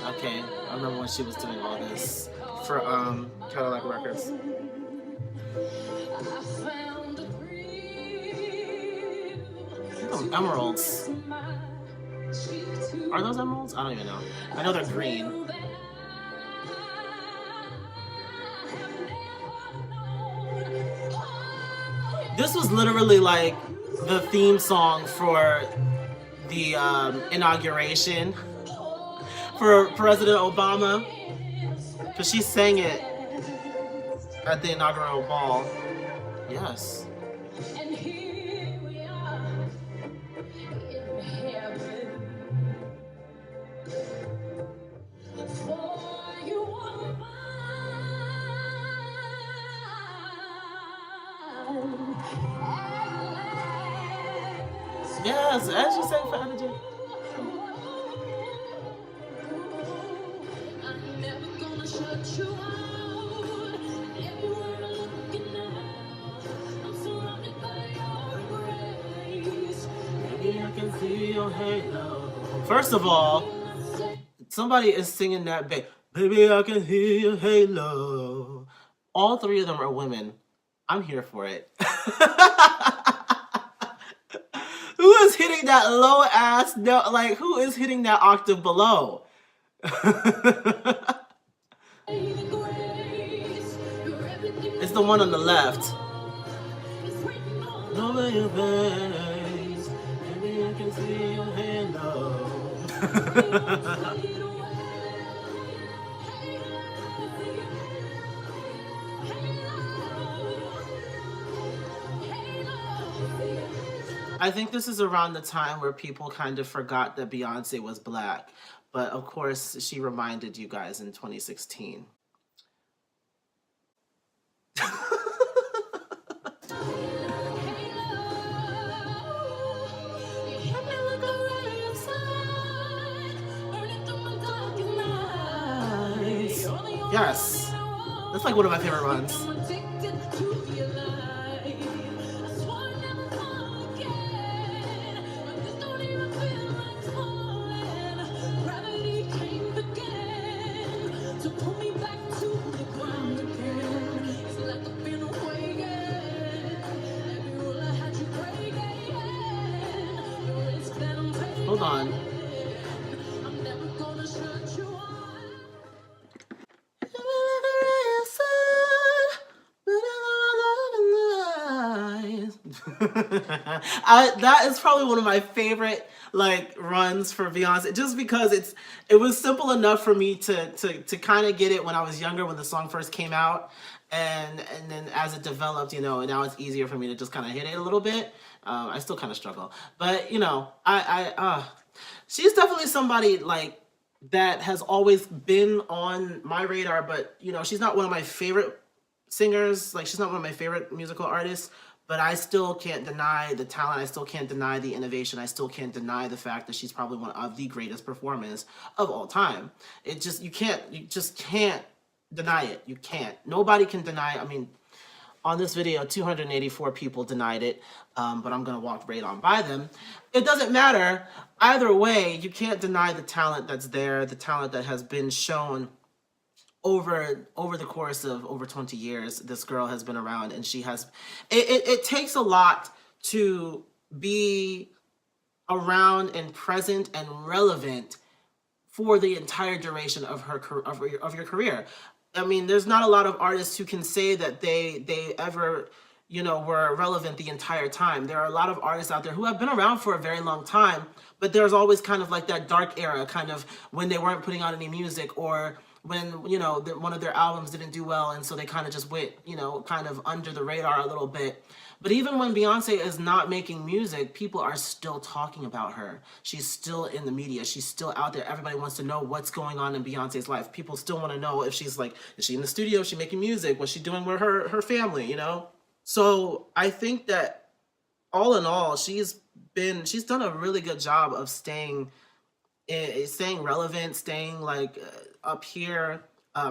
Okay, I remember when she was doing all this for Cadillac Records. Oh, emeralds. Are those emeralds? I don't even know. I know they're green. This was literally like the theme song for the inauguration for President Obama, because she sang it at the inaugural ball. Yes. Yes, as you sang for energy. First of all, somebody is singing that baby, I can hear your halo. All three of them are women. I'm here for it. Who is hitting that low ass note? Like, who is hitting that octave below? It's the one on the left. Nobody pays. Maybe I can see your halo. I think this is around the time where people kind of forgot that Beyonce was black. But of course, she reminded you guys in 2016. Yes, that's like one of my favorite runs. Hold on. That is probably one of my favorite like runs for Beyonce, just because it was simple enough for me to kind of get it when I was younger, when the song first came out, and then as it developed, you know, now it's easier for me to just kind of hit it a little bit. I still kind of struggle, but you know, she's definitely somebody like that has always been on my radar, but you know, she's not one of my favorite singers. Like, she's not one of my favorite musical artists, but I still can't deny the talent. I still can't deny the innovation. I still can't deny the fact that she's probably one of the greatest performers of all time. It just, you just can't deny it. You can't. Nobody can deny it. I mean, on this video, 284 people denied it, but I'm gonna walk right on by them. It doesn't matter. Either way, you can't deny the talent that's there, the talent that has been shown over the course of over 20 years. This girl has been around, and she has, it takes a lot to be around and present and relevant for the entire duration of your career. I mean, there's not a lot of artists who can say that they ever, you know, were relevant the entire time. There are a lot of artists out there who have been around for a very long time, but there's always kind of like that dark era, kind of when they weren't putting out any music, or when, you know, one of their albums didn't do well, and so they kind of just went, you know, kind of under the radar a little bit. But even when Beyonce is not making music, people are still talking about her. She's still in the media. She's still out there. Everybody wants to know what's going on in Beyonce's life. People still want to know if she's like, is she in the studio? Is she making music? What's she doing with her family, you know? So I think that all in all, she's done a really good job of staying relevant, staying like up here,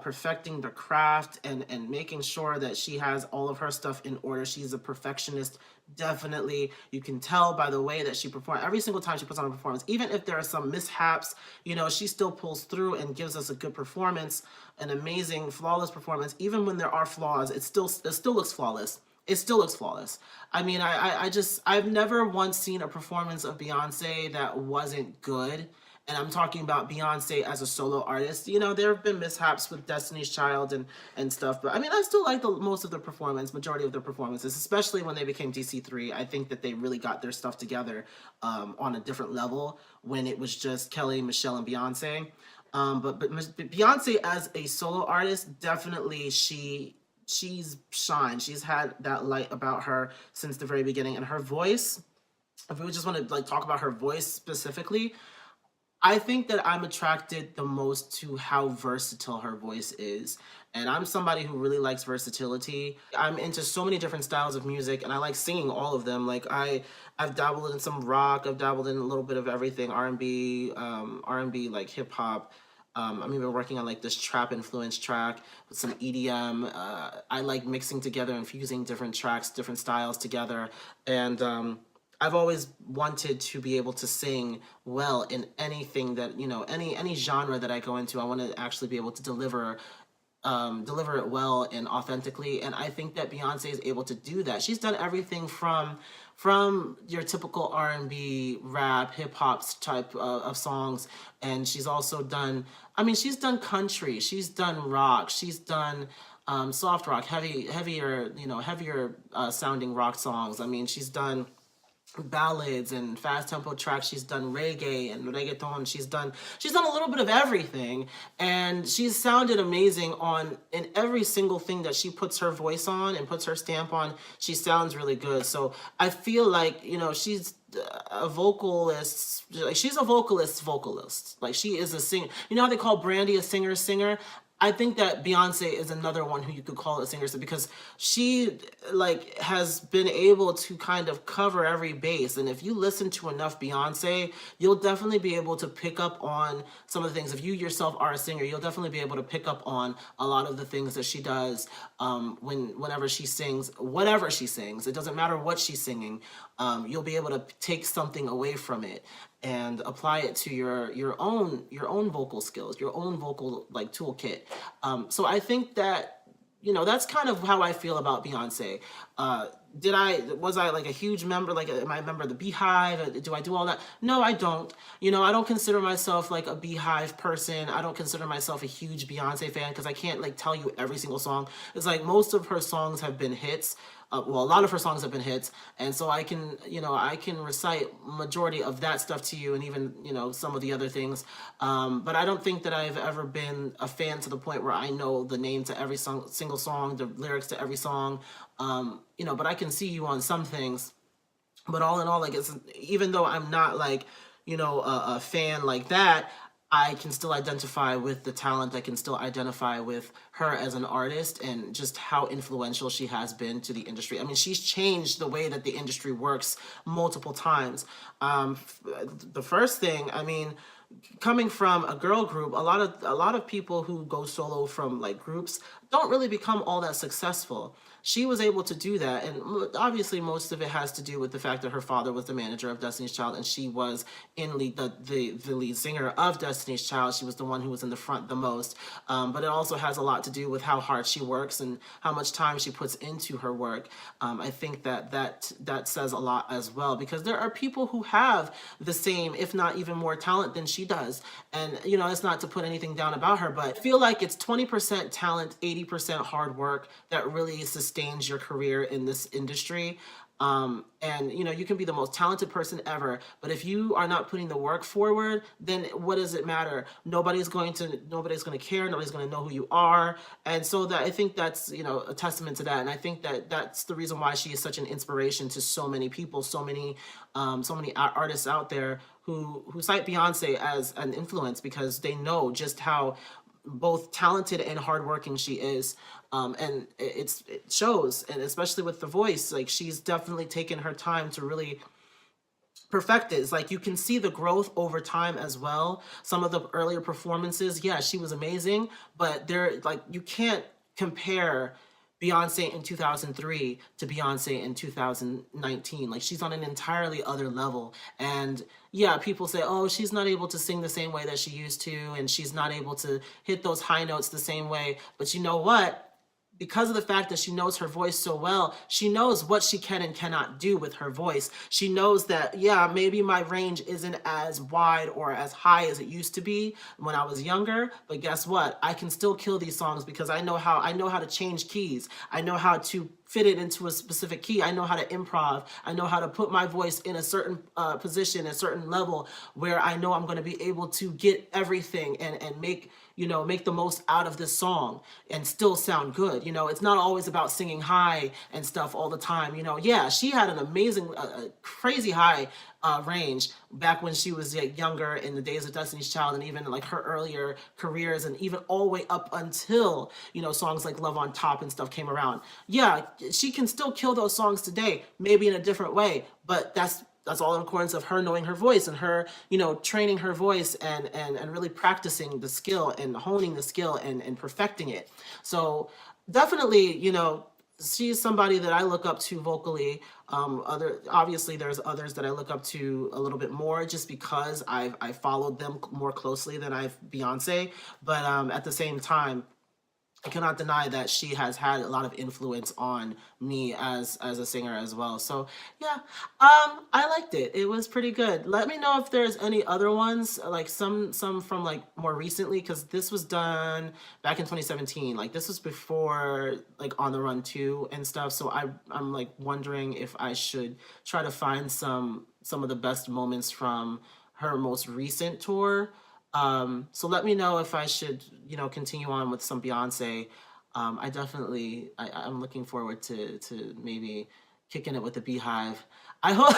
perfecting the craft and making sure that she has all of her stuff in order. She's a perfectionist, definitely. You can tell by the way that she performs. Every single time she puts on a performance, even if there are some mishaps, you know, she still pulls through and gives us a good performance, an amazing, flawless performance. Even when there are flaws, it still looks flawless. It still looks flawless. I mean, I've never once seen a performance of Beyonce that wasn't good. And I'm talking about Beyonce as a solo artist. You know, there have been mishaps with Destiny's Child and stuff, but I mean, I still like the most of the performance, majority of the performances, especially when they became DC3. I think that they really got their stuff together on a different level when it was just Kelly, Michelle, and Beyonce. But Beyonce as a solo artist, definitely she's shined. She's had that light about her since the very beginning, and her voice. If we just want to like talk about her voice specifically, I think that I'm attracted the most to how versatile her voice is. And I'm somebody who really likes versatility. I'm into so many different styles of music and I like singing all of them. Like I've dabbled in some rock, I've dabbled in a little bit of everything, R&B, like hip hop. I'm even working on like this trap influence track with some EDM. I like mixing together and fusing different tracks, different styles together. And I've always wanted to be able to sing well in anything that, you know, any genre that I go into. I want to actually be able to deliver it well and authentically. And I think that Beyonce is able to do that. She's done everything from your typical R&B, rap, hip hop type of songs, and she's also done. I mean, she's done country, she's done rock, she's done soft rock, heavier sounding rock songs. I mean, she's done ballads and fast tempo tracks. She's done reggae and reggaeton. She's done a little bit of everything, and she's sounded amazing on in every single thing that she puts her voice on and puts her stamp on. She sounds really good. So I feel like, you know, she's a vocalist. Like, she's a vocalist. Like, she is a singer. You know how they call Brandy a singer? I think that Beyonce is another one who you could call a singer, because she like has been able to kind of cover every base. And if you listen to enough Beyonce, you'll definitely be able to pick up on some of the things. If you yourself are a singer, you'll definitely be able to pick up on a lot of the things that she does whenever she sings, whatever she sings. It doesn't matter what she's singing. You'll be able to take something away from it and apply it to your own vocal skills, your own vocal like toolkit. So I think that, you know, that's kind of how I feel about Beyonce. Was I like a huge member? Like, am I a member of the Beehive? Do I do all that? No, I don't. You know, I don't consider myself like a Beehive person. I don't consider myself a huge Beyonce fan because I can't like tell you every single song. It's like most of her songs have been hits. Well, a lot of her songs have been hits, and so I can recite majority of that stuff to you, and even, you know, some of the other things. But I don't think that I've ever been a fan to the point where I know the name to every single song, the lyrics to every song. You know, but I can see you on some things. But all in all, like, it's, even though I'm not like, you know, a fan like that, I can still identify with the talent. I can still identify with her as an artist and just how influential she has been to the industry. I mean, she's changed the way that the industry works multiple times. The first thing, I mean, coming from a girl group, a lot of people who go solo from like groups don't really become all that successful. She was able to do that, and obviously most of it has to do with the fact that her father was the manager of Destiny's Child, and she was the lead singer of Destiny's Child. She was the one who was in the front the most. But it also has a lot to do with how hard she works and how much time she puts into her work. I think that says a lot as well, because there are people who have the same, if not even more talent than she does. And, you know, it's not to put anything down about her, but I feel like it's 20% talent, 80% hard work that really sustains your career in this industry. And, you know, you can be the most talented person ever, but if you are not putting the work forward, then what does it matter? Nobody's going to care. Nobody's going to know who you are. And so that, I think that's, you know, a testament to that. And I think that that's the reason why she is such an inspiration to so many people, so many artists out there who cite Beyonce as an influence, because they know just how both talented and hardworking she is. And it shows, and especially with the voice, like, she's definitely taken her time to really perfected. It's like you can see the growth over time as well. Some of the earlier performances, yeah, she was amazing, but they're like, you can't compare Beyonce in 2003 to Beyonce in 2019. Like, she's on an entirely other level. And yeah, people say, oh, she's not able to sing the same way that she used to, and she's not able to hit those high notes the same way. But you know what? Because of the fact that she knows her voice so well, she knows what she can and cannot do with her voice. She knows that, yeah, maybe my range isn't as wide or as high as it used to be when I was younger, but guess what? I can still kill these songs because I know how to change keys. I know how to fit it into a specific key. I know how to improv. I know how to put my voice in a certain position, a certain level where I know I'm going to be able to get everything and make, make the most out of this song and still sound good. It's not always about singing high and stuff all the time. Yeah, she had an amazing, crazy high range back when she was younger, in the days of Destiny's Child, and even like her earlier careers, and even all the way up until, songs like Love on Top and stuff came around. Yeah, she can still kill those songs today, maybe in a different way, but that's all in accordance of her knowing her voice and her, training her voice and really practicing the skill and honing the skill and perfecting it. So definitely, she's somebody that I look up to vocally. Obviously there's others that I look up to a little bit more just because I followed them more closely than I've Beyonce. But at the same time, I cannot deny that she has had a lot of influence on me as a singer as well. So yeah, I liked it. It was pretty good. Let me know if there's any other ones, like some from like more recently, because this was done back in 2017. Like, this was before like On the Run 2 and stuff. So I'm like wondering if I should try to find some of the best moments from her most recent tour. So let me know if I should, continue on with some Beyonce. I'm looking forward to maybe kicking it with the Beehive. I hope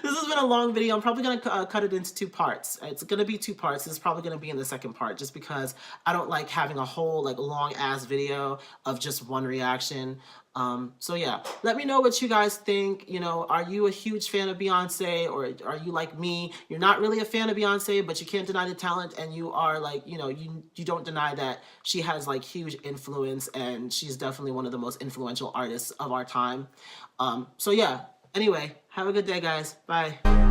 this has been a long video. I'm probably going to cut it into 2 parts. It's going to be 2 parts. It's probably going to be in the second part just because I don't like having a whole like long ass video of just one reaction. So yeah, let me know what you guys think. Are you a huge fan of Beyonce, or are you like me? You're not really a fan of Beyonce, but you can't deny the talent, and you are like, you don't deny that she has like huge influence, and she's definitely one of the most influential artists of our time. So yeah, anyway, have a good day, guys. Bye.